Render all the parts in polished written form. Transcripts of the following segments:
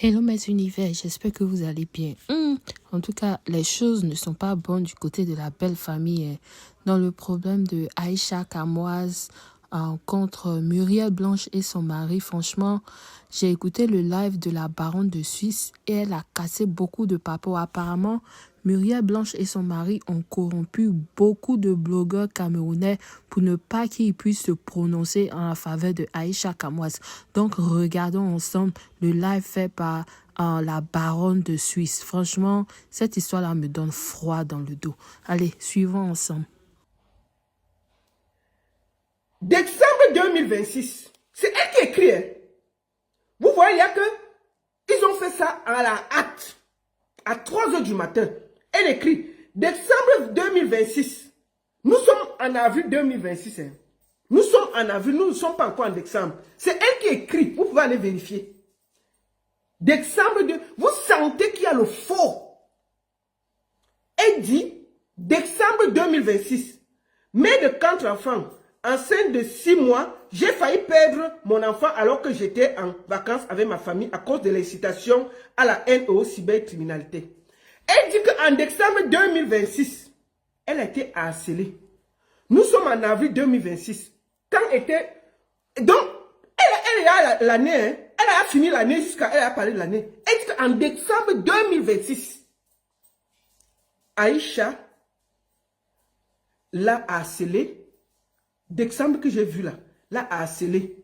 Hello mes univers, j'espère que vous allez bien. En tout cas, les choses ne sont pas bonnes du côté de la belle famille. Dans le problème de Aïcha Kamoise contre Muriel Blanche et son mari, franchement, j'ai écouté le live de la baronne de Suisse et elle a cassé beaucoup de papeaux. Apparemment, Muriel Blanche et son mari ont corrompu beaucoup de blogueurs camerounais pour ne pas qu'ils puissent se prononcer en faveur de Aïcha Kamoise. Donc, regardons ensemble le live fait par la baronne de Suisse. Franchement, cette histoire-là me donne froid dans le dos. Allez, suivons ensemble. Décembre 2026, c'est elle qui écrit. Hein. Vous voyez, il y a que ils ont fait ça à la hâte, à 3 h du matin. Elle écrit décembre 2026. Nous sommes en avril 2026. Hein. Nous sommes en avril, nous ne sommes pas encore en décembre. C'est elle qui écrit, vous pouvez aller vérifier. Décembre 2, vous sentez qu'il y a le faux. Elle dit décembre 2026, mère de 4 enfants, enceinte de 6 mois, j'ai failli perdre mon enfant alors que j'étais en vacances avec ma famille à cause de l'incitation à la haine et aux cybercriminalité. Elle dit qu'en décembre 2026, elle a été harcelée. Nous sommes en avril 2026. Quand était... Donc, elle a l'année, hein? Elle a fini l'année jusqu'à... Elle a parlé de l'année. Elle dit qu'en décembre 2026, Aïcha l'a harcelée. Décembre que j'ai vu là, l'a harcelée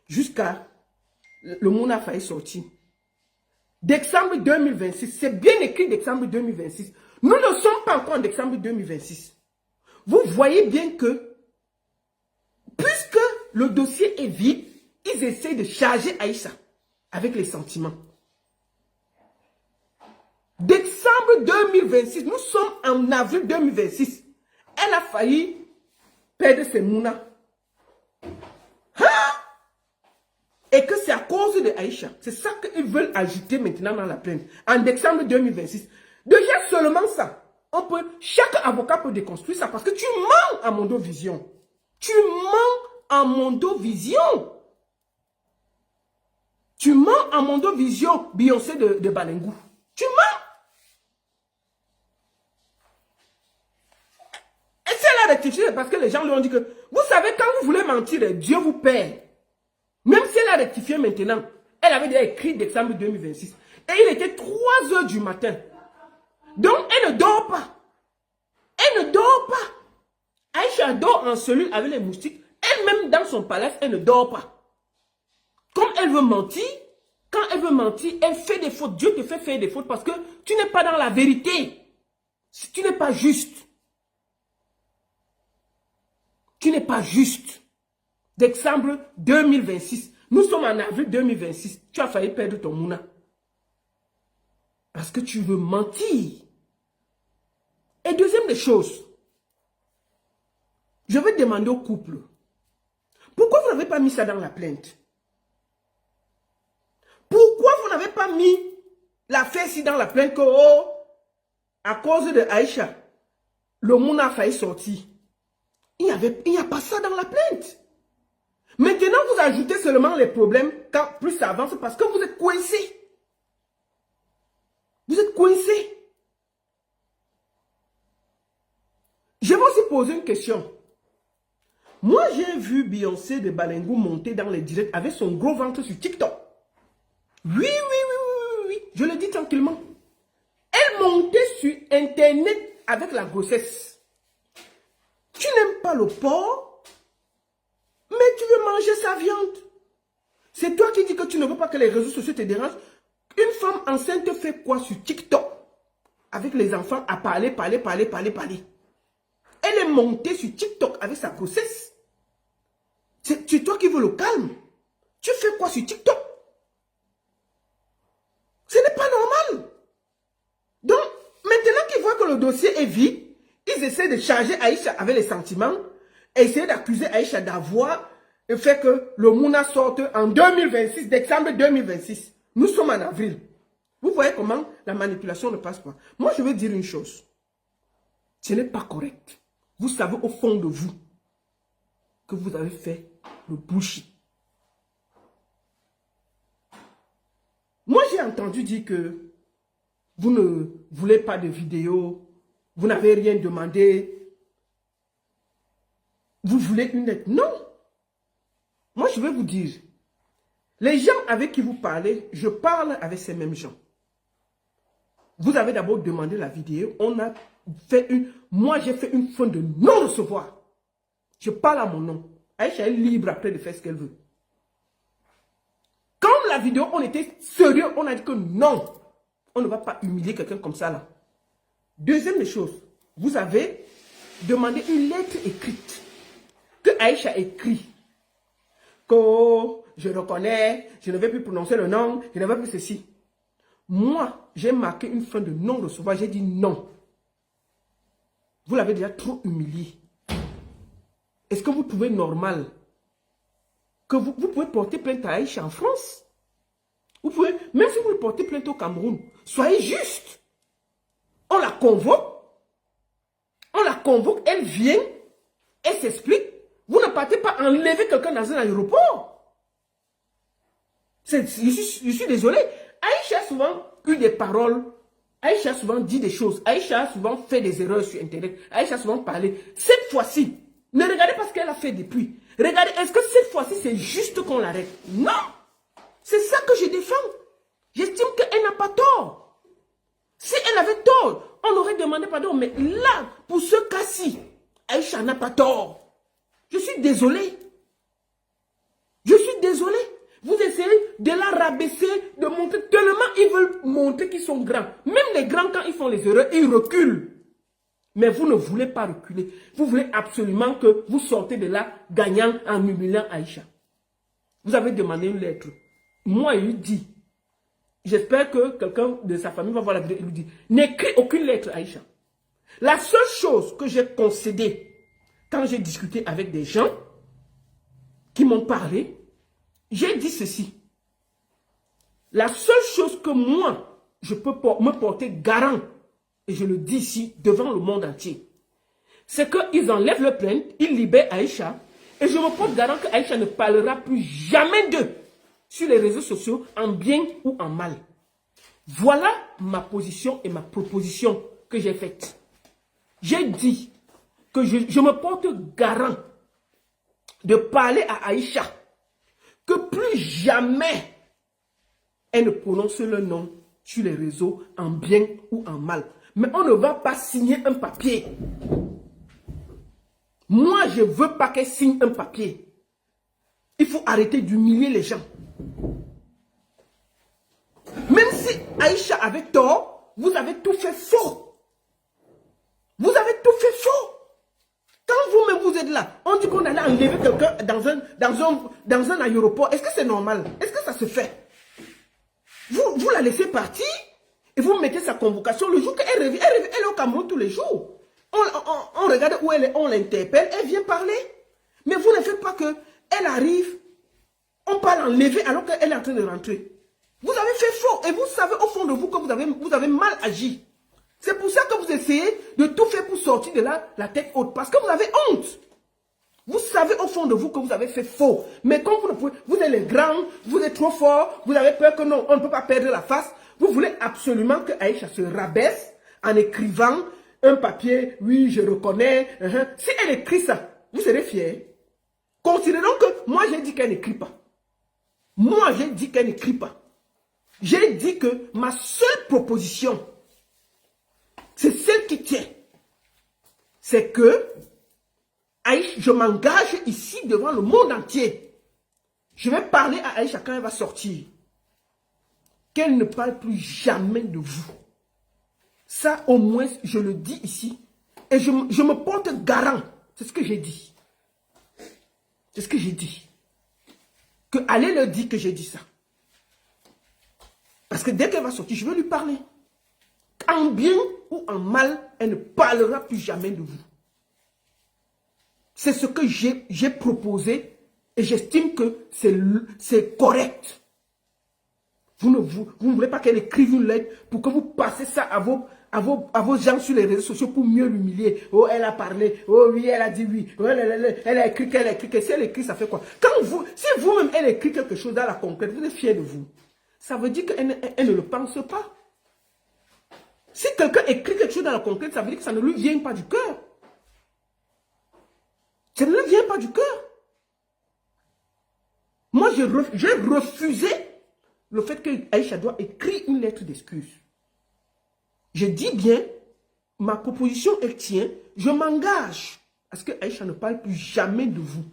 jusqu'à... Le monde a failli sortir. Décembre 2026, c'est bien écrit décembre 2026. Nous ne sommes pas encore en décembre 2026. Vous voyez bien que, puisque le dossier est vide, ils essaient de charger Aïcha avec les sentiments. Décembre 2026, nous sommes en avril 2026. Elle a failli perdre ses mounas. Et que c'est à cause de Aïcha. C'est ça qu'ils veulent ajouter maintenant dans la plainte. En décembre 2026. Déjà seulement ça. Chaque avocat peut déconstruire ça parce que tu mens à Mondo Vision. Tu mens à Mondo Vision. Tu mens à Mondo Vision, Beyoncé de Balengou. Tu mens. Et c'est la rectifié parce que les gens lui ont dit que, vous savez, quand vous voulez mentir, Dieu vous paie. Même si elle a rectifié maintenant, elle avait déjà écrit décembre 2026. Et il était 3 h du matin. Donc, elle ne dort pas. Elle ne dort pas. Aïcha dort en cellule avec les moustiques. Elle-même, dans son palace, elle ne dort pas. Comme elle veut mentir, quand elle veut mentir, elle fait des fautes. Dieu te fait faire des fautes parce que tu n'es pas dans la vérité. Tu n'es pas juste. Tu n'es pas juste. Décembre 2026. Nous sommes en avril 2026. Tu as failli perdre ton mouna. Parce que tu veux mentir. Et deuxième des choses, je vais demander au couple, pourquoi vous n'avez pas mis ça dans la plainte? Pourquoi vous n'avez pas mis l'affaire ci dans la plainte que, oh, à cause de Aïcha, le mouna a failli sortir? Il n'y a pas ça dans la plainte. Maintenant, vous ajoutez seulement les problèmes quand plus ça avance parce que vous êtes coincé. Vous êtes coincé. Je vais aussi poser une question. Moi, j'ai vu Beyoncé de Balengou monter dans les directs avec son gros ventre sur TikTok. Oui. Je le dis tranquillement. Elle montait sur Internet avec la grossesse. Tu n'aimes pas le porc, mais tu veux manger sa viande. C'est toi qui dis que tu ne veux pas que les réseaux sociaux te dérangent. Une femme enceinte fait quoi sur TikTok? Avec les enfants à parler. Elle est montée sur TikTok avec sa grossesse. C'est toi qui veux le calme. Tu fais quoi sur TikTok? Ce n'est pas normal. Donc, maintenant qu'ils voient que le dossier est vide, ils essaient de charger Aïcha avec les sentiments, et essayer d'accuser Aïcha d'avoir fait que le Mouna sorte en 2026, décembre 2026. Nous sommes en avril. Vous voyez comment la manipulation ne passe pas. Moi, je vais dire une chose. Ce n'est pas correct. Vous savez au fond de vous que vous avez fait le bullshit. Moi, j'ai entendu dire que vous ne voulez pas de vidéo, vous n'avez rien demandé, vous voulez une lettre. Non. Moi, je vais vous dire, les gens avec qui vous parlez, je parle avec ces mêmes gens. Vous avez d'abord demandé la vidéo, on a fait moi j'ai fait une fin de non-recevoir. Je parle à mon nom. Aïcha est libre après de faire ce qu'elle veut. Quand la vidéo, on était sérieux, on a dit que non, on ne va pas humilier quelqu'un comme ça là. Deuxième des choses, vous avez demandé une lettre écrite que Aïcha écrit. Que je reconnais, je ne vais plus prononcer le nom, je ne vais plus ceci. Moi, j'ai marqué une fin de non-recevoir, j'ai dit non. Vous l'avez déjà trop humilié. Est-ce que vous trouvez normal que vous pouvez porter plainte à Aïcha en France? Vous pouvez, même si vous portez plainte au Cameroun, soyez juste. On la convoque, elle vient, elle s'explique. Vous ne partez pas enlever quelqu'un dans un aéroport. Je suis désolé. Aïcha a souvent eu des paroles. Aïcha a souvent dit des choses. Aïcha a souvent fait des erreurs sur Internet. Aïcha a souvent parlé. Cette fois-ci, ne regardez pas ce qu'elle a fait depuis. Regardez, est-ce que cette fois-ci, c'est juste qu'on l'arrête? Non. C'est ça que je défends. J'estime qu'elle n'a pas tort. Si elle avait tort, on aurait demandé pardon. Mais là, pour ce cas-ci, Aïcha n'a pas tort. Je suis désolé. Je suis désolé. Vous essayez de la rabaisser, de montrer tellement ils veulent montrer qu'ils sont grands. Même les grands, quand ils font les erreurs, ils reculent. Mais vous ne voulez pas reculer. Vous voulez absolument que vous sortez de là gagnant en humiliant Aïcha. Vous avez demandé une lettre. Moi, il lui dit, j'espère que quelqu'un de sa famille va voir la vidéo, il lui dit, n'écris aucune lettre Aïcha. La seule chose que j'ai concédée quand j'ai discuté avec des gens qui m'ont parlé, j'ai dit ceci. La seule chose que moi, je peux me porter garant, et je le dis ici devant le monde entier, c'est qu'ils enlèvent le plainte, ils libèrent Aïcha, et je me porte garant qu'Aïcha ne parlera plus jamais d'eux sur les réseaux sociaux, en bien ou en mal. Voilà ma position et ma proposition que j'ai faite. J'ai dit que je me porte garant de parler à Aïcha que plus jamais elle ne prononce le nom sur les réseaux en bien ou en mal. Mais on ne va pas signer un papier. Moi, je ne veux pas qu'elle signe un papier. Il faut arrêter d'humilier les gens. Même si Aïcha avait tort, vous avez tout fait faux. Vous avez tout fait faux. Quand vous-même vous êtes là, on dit qu'on allait enlever quelqu'un dans un aéroport. Est-ce que c'est normal? Est-ce que ça se fait? Vous la laissez partir et vous mettez sa convocation le jour qu'elle revient. Elle est au Cameroun tous les jours. On regarde où elle est, on l'interpelle, elle vient parler. Mais vous ne faites pas que elle arrive, on parle enlever alors qu'elle est en train de rentrer. Vous avez fait faux et vous savez au fond de vous que vous avez mal agi. C'est pour ça que vous essayez de tout faire pour sortir de là la tête haute. Parce que vous avez honte. Vous savez au fond de vous que vous avez fait faux. Mais comme vous ne pouvez, vous êtes les grands, vous êtes trop forts, vous avez peur que non, on ne peut pas perdre la face. Vous voulez absolument que Aïcha se rabaisse en écrivant un papier, oui, je reconnais. Si elle écrit ça, vous serez fiers. Considérons que moi j'ai dit qu'elle n'écrit pas. Moi j'ai dit qu'elle n'écrit pas. J'ai dit que ma seule proposition, c'est celle qui tient. C'est que Aïcha, je m'engage ici devant le monde entier. Je vais parler à Aïcha quand elle va sortir. Qu'elle ne parle plus jamais de vous. Ça, au moins, je le dis ici. Et je me porte garant. C'est ce que j'ai dit. C'est ce que j'ai dit. Que allez leur dire que j'ai dit ça. Parce que dès qu'elle va sortir, je vais lui parler. En bien ou en mal, elle ne parlera plus jamais de vous. C'est ce que j'ai proposé et j'estime que c'est correct. Vous ne voulez pas qu'elle écrive une lettre pour que vous passez ça à vos gens sur les réseaux sociaux pour mieux l'humilier. Oh, elle a parlé. Oh oui, elle a dit oui. Oh, elle a écrit qu'elle a écrit. Si elle écrit, ça fait quoi? Si vous-même, elle écrit quelque chose dans la concrète, vous êtes fiers de vous. ça veut dire qu'elle ne le pense pas. Si quelqu'un écrit quelque chose dans la conquête, ça veut dire que ça ne lui vient pas du cœur. Ça ne lui vient pas du cœur. Moi, j'ai refusé le fait que Aïcha doit écrire une lettre d'excuse. Je dis bien, ma proposition, elle tient. Je m'engage à ce que Aïcha ne parle plus jamais de vous.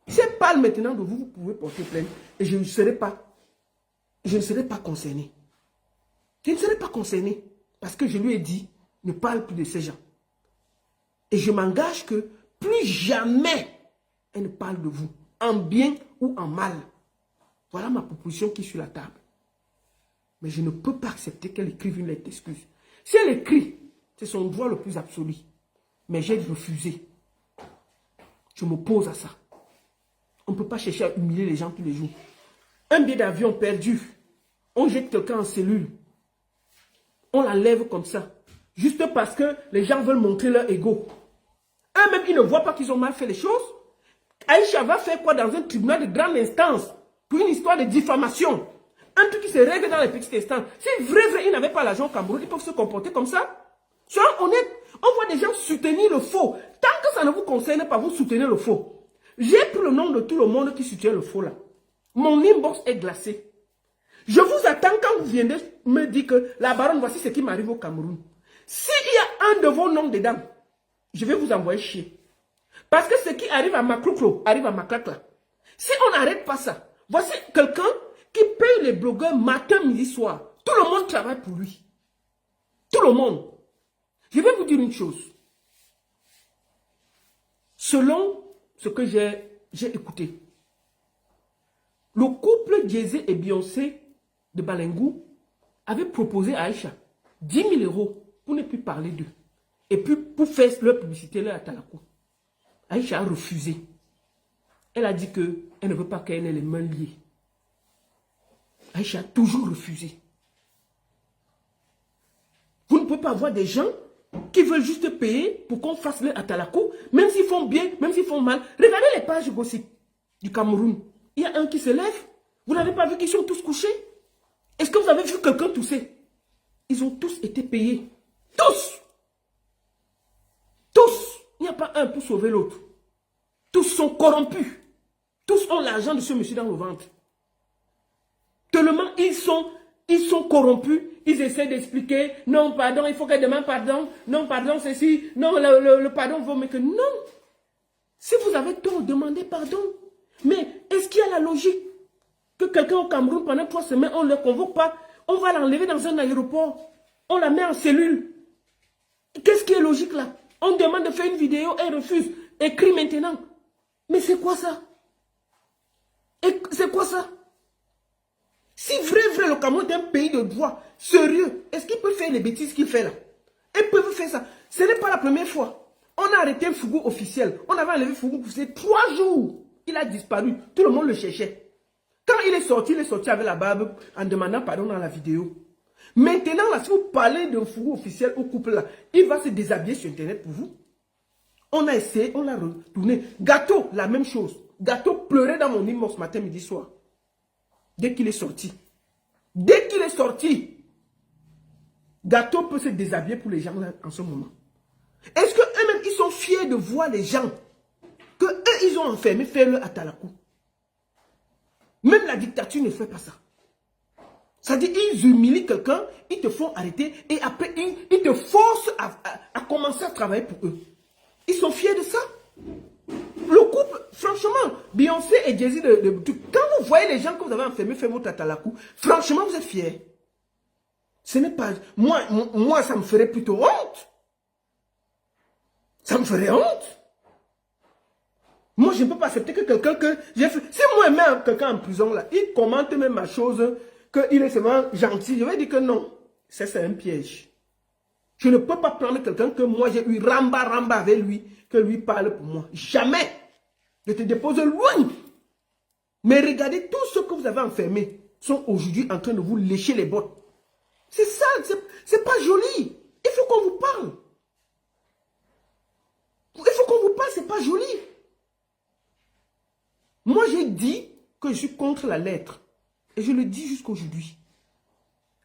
Si elle parle maintenant de vous, vous pouvez porter plainte et je ne serai pas concerné. Je ne serai pas concerné parce que je lui ai dit, ne parle plus de ces gens. Et je m'engage que plus jamais elle ne parle de vous, en bien ou en mal. Voilà ma proposition qui est sur la table. Mais je ne peux pas accepter qu'elle écrive une lettre d'excuse. Si elle écrit, c'est son droit le plus absolu. Mais j'ai refusé. Je m'oppose à ça. On ne peut pas chercher à humilier les gens tous les jours. Un billet d'avion perdu. On jette quelqu'un en cellule. On l'enlève comme ça. Juste parce que les gens veulent montrer leur ego. Eux-mêmes, ils ne voient pas qu'ils ont mal fait les choses. Aïcha va faire quoi dans un tribunal de grande instance pour une histoire de diffamation? Un truc qui se règle dans les petites instances. Si vraiment ils n'avaient pas l'argent au Cameroun, ils peuvent se comporter comme ça. Soyons honnêtes, on voit des gens soutenir le faux. Tant que ça ne vous concerne pas, vous soutenez le faux. J'ai pris le nom de tout le monde qui soutient le faux là. Mon inbox est glacé. Je vous attends quand vous viendrez me dire que la baronne, voici ce qui m'arrive au Cameroun. S'il y a un de vos noms dedans, je vais vous envoyer chier. Parce que ce qui arrive à Macrouclo arrive à Macacla. Si on n'arrête pas ça, voici quelqu'un qui paye les blogueurs matin, midi, soir. Tout le monde travaille pour lui. Tout le monde. Je vais vous dire une chose. Selon ce que j'ai écouté, le couple Jay-Z et Beyoncé de Balengou avait proposé à Aïcha 10 000 € pour ne plus parler d'eux. Et puis pour faire leur publicité là à Talakou. Aïcha a refusé. Elle a dit qu'elle ne veut pas qu'elle ait les mains liées. Aïcha a toujours refusé. Vous ne pouvez pas avoir des gens qui veulent juste payer pour qu'on fasse leur Atalakou, même s'ils font bien, même s'ils font mal. Regardez les pages gossip du Cameroun. Il y a un qui se lève. Vous n'avez pas vu qu'ils sont tous couchés? Est-ce que vous avez vu quelqu'un tousser? Ils ont tous été payés. Tous! Tous! Il n'y a pas un pour sauver l'autre. Tous sont corrompus. Tous ont l'argent de ce monsieur dans le ventre. Tellement ils sont corrompus. Ils essaient d'expliquer. Non, pardon, il faut qu'elle demande pardon. Non, pardon, ceci. Non, le pardon vaut mais que non. Si vous avez tort, demandez pardon. Mais est-ce qu'il y a la logique que quelqu'un au Cameroun, pendant 3 semaines, on ne le convoque pas, on va l'enlever dans un aéroport, on la met en cellule. Qu'est-ce qui est logique là? On demande de faire une vidéo, elle refuse. Écrit maintenant. Mais c'est quoi ça? C'est quoi ça? Si vrai, le Cameroun est un pays de droit, sérieux, est-ce qu'il peut faire les bêtises qu'il fait là? Ils peuvent faire ça. Ce n'est pas la première fois. On a arrêté un Fougou officiel. On avait enlevé Fougou officiel 3 jours. Il a disparu. Tout le monde le cherchait. Quand il est sorti avec la barbe en demandant pardon dans la vidéo. Maintenant, là, si vous parlez d'un Fougou officiel au couple là, il va se déshabiller sur Internet pour vous. On a essayé, on l'a retourné. Gâteau, la même chose. Gâteau pleurait dans mon inbox matin, midi, soir. Dès qu'il est sorti. Dès qu'il est sorti. Gâteau peut se déshabiller pour les gens là en ce moment. Est-ce qu'eux-mêmes, ils sont fiers de voir les gens que eux, ils ont enfermés faire le Atalakou? Même la dictature ne fait pas ça. Ça dit, ils humilient quelqu'un, ils te font arrêter et après, ils te forcent à commencer à travailler pour eux. Ils sont fiers de ça. Le couple, franchement, Beyoncé et Jay-Z, quand vous voyez les gens que vous avez enfermés faire votre Atalakou, franchement, vous êtes fiers. Ce n'est pas... Moi, ça me ferait plutôt honte. Ça me ferait honte. Moi, je ne peux pas accepter que quelqu'un que j'ai fait... Si moi, je mets quelqu'un en prison, là, il commente même ma chose, qu'il est seulement gentil. Je vais dire que non. Ça, c'est un piège. Je ne peux pas prendre quelqu'un que moi, j'ai eu ramba avec lui, que lui parle pour moi. Jamais. Je te dépose loin. Mais regardez, tous ceux que vous avez enfermés sont aujourd'hui en train de vous lécher les bottes. C'est ça, c'est pas joli. Il faut qu'on vous parle. Il faut qu'on vous parle, c'est pas joli. Moi, j'ai dit que je suis contre la lettre. Et je le dis jusqu'aujourd'hui.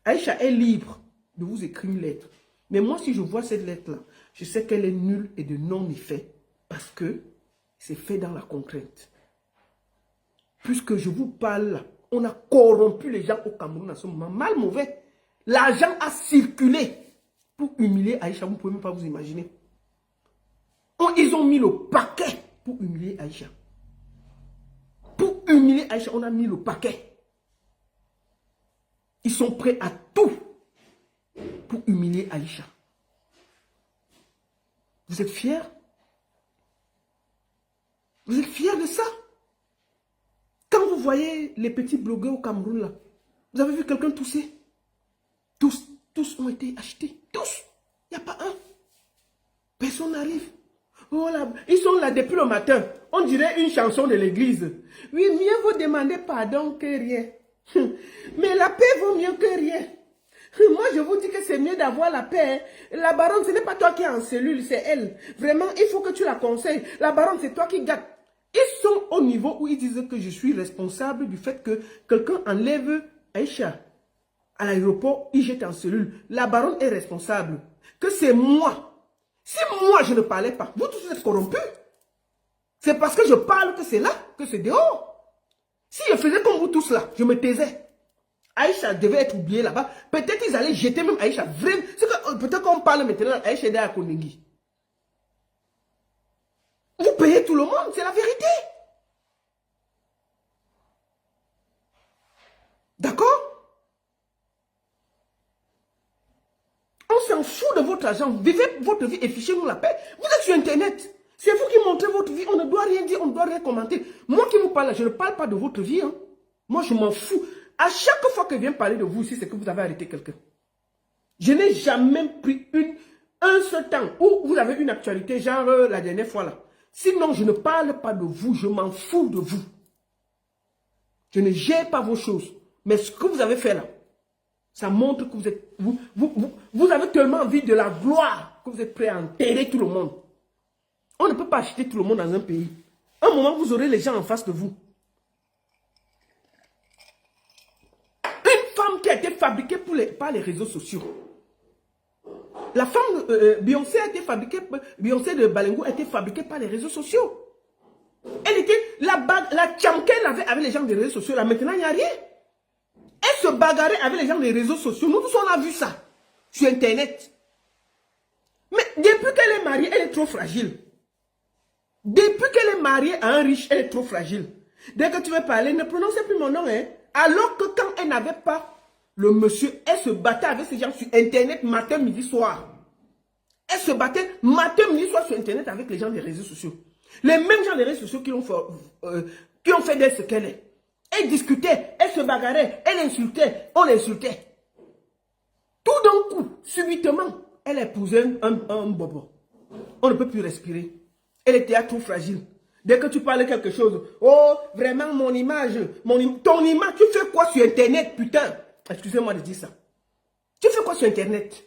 Aïcha est libre de vous écrire une lettre. Mais moi, si je vois cette lettre-là, je sais qu'elle est nulle et de non-effet. Parce que c'est fait dans la contrainte. Puisque je vous parle là, on a corrompu les gens au Cameroun à ce moment. Mal mauvais. L'argent a circulé pour humilier Aïcha. Vous ne pouvez même pas vous imaginer. Ils ont mis le paquet pour humilier Aïcha. Pour humilier Aïcha, on a mis le paquet. Ils sont prêts à tout pour humilier Aïcha. Vous êtes fiers? Vous êtes fiers de ça? Quand vous voyez les petits blogueurs au Cameroun, là, vous avez vu quelqu'un tousser? Tous ont été achetés. Tous. Il n'y a pas un. Personne n'arrive. Oh là, ils sont là depuis le matin. On dirait une chanson de l'église. Oui, mieux vaut demander pardon que rien. Mais la paix vaut mieux que rien. Moi, je vous dis que c'est mieux d'avoir la paix. La baronne, ce n'est pas toi qui es en cellule, c'est elle. Vraiment, il faut que tu la conseilles. La baronne, c'est toi qui gâtes. Ils sont au niveau où ils disent que je suis responsable du fait que quelqu'un enlève Aïcha à l'aéroport, il jette en cellule. La baronne est responsable. Que c'est moi. Si moi, je ne parlais pas, vous tous êtes corrompus. C'est parce que je parle que c'est là, que c'est dehors. Si je faisais comme vous tous là, je me taisais. Aïcha devait être oubliée là-bas. Peut-être qu'ils allaient jeter même Aïcha. Peut-être qu'on parle maintenant d'Aïcha et d'Akonegui. Vous payez tout le monde, c'est la vérité. D'accord? On s'en fout de votre argent. Vivez votre vie et fichez-nous la paix. Vous êtes sur Internet. C'est vous qui montrez votre vie. On ne doit rien dire, on ne doit rien commenter. Moi qui vous parle, je ne parle pas de votre vie. Hein. Moi, je m'en fous. À chaque fois que je viens parler de vous ici, c'est que vous avez arrêté quelqu'un. Je n'ai jamais pris un seul temps où vous avez une actualité, genre la dernière fois là. Sinon, je ne parle pas de vous, je m'en fous de vous. Je ne gère pas vos choses. Mais ce que vous avez fait là, ça montre que vous êtes... Vous avez tellement envie de la gloire que vous êtes prêt à enterrer tout le monde. On ne peut pas acheter tout le monde dans un pays. À un moment, vous aurez les gens en face de vous. Une femme qui a été fabriquée par les réseaux sociaux. La femme Beyoncé a été fabriquée, Beyoncé de Balengo a été fabriquée par les réseaux sociaux. Elle était, la cham qu'elle avait avec les gens des réseaux sociaux, là maintenant il n'y a rien. Elle se bagarrait avec les gens des réseaux sociaux. Nous tous on a vu ça sur Internet. Mais depuis qu'elle est mariée, elle est trop fragile. Depuis qu'elle est mariée à un riche, elle est trop fragile. Dès que tu veux parler, ne prononcez plus mon nom. Hein. Alors que quand elle n'avait pas le monsieur, elle se battait avec ces gens sur Internet matin, midi, soir. Elle se battait matin, midi, soir sur Internet avec les gens des réseaux sociaux. Les mêmes gens des réseaux sociaux qui ont fait d'elle ce qu'elle est. Elle discutait, elle se bagarrait, elle insultait, on l'insultait. Tout d'un coup, subitement, elle épousait un bobo. On ne peut plus respirer. Elle était trop fragile. Dès que tu parles quelque chose, oh, vraiment mon image, ton image, tu fais quoi sur Internet, putain? Excusez-moi de dire ça. Tu fais quoi sur Internet?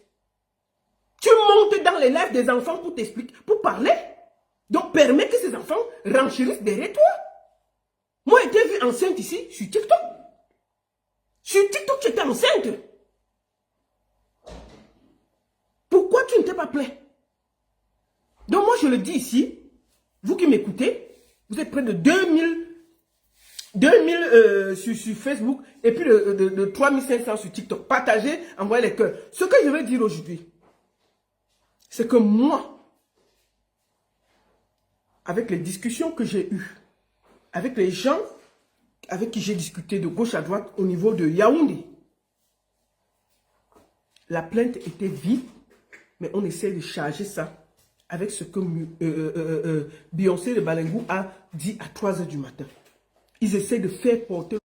Tu montes dans les lives des enfants pour t'expliquer, pour parler. Donc, permets que ces enfants renchérissent derrière toi. Moi, j'ai été vue enceinte ici, sur TikTok. Sur TikTok, tu étais enceinte. Pourquoi tu ne t'es pas plaint? Donc, moi, je le dis ici, vous qui m'écoutez, vous êtes près de 2000 sur Facebook et puis de 3500 sur TikTok. Partagez, envoyez les cœurs. Ce que je veux dire aujourd'hui, c'est que moi, avec les discussions que j'ai eues, avec les gens avec qui j'ai discuté de gauche à droite au niveau de Yaoundé, la plainte était vide, mais on essaie de charger ça avec ce que Beyoncé de Balengo a dit à 3 h du matin. Ils essaient de faire porter